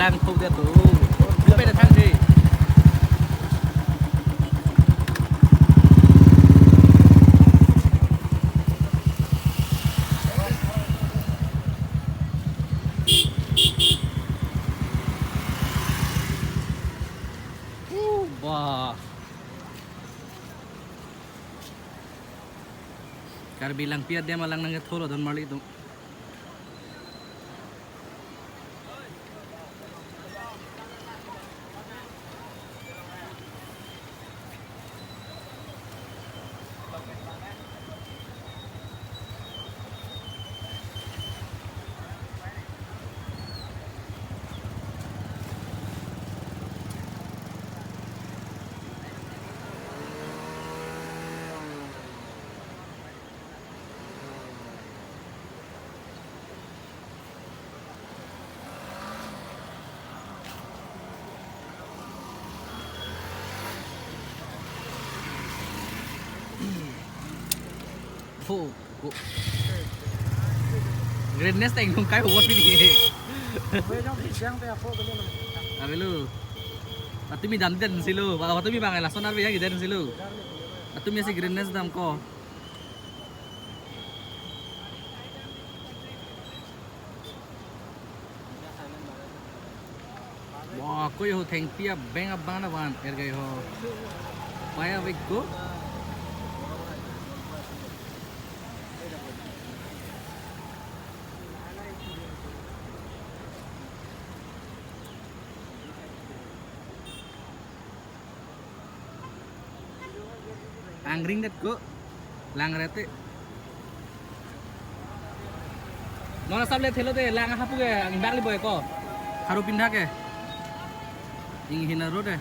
lang thâu dia tu pe da thang đi wah kar bilang piat dia malang nang tholo don mali tu Phụ Greatness thành không cái hụt đi Abelu Atumi dam den silu Atumi bangai lason arbi yang den silu Atumi si greatness dam ko Wah ko yo theng pia bang abang na wan ergai ho Paya wikko angring dat ko lang rete nona sable thelo te lang hapu ke ang bang li boy ko haru pindha ke ing hina ro de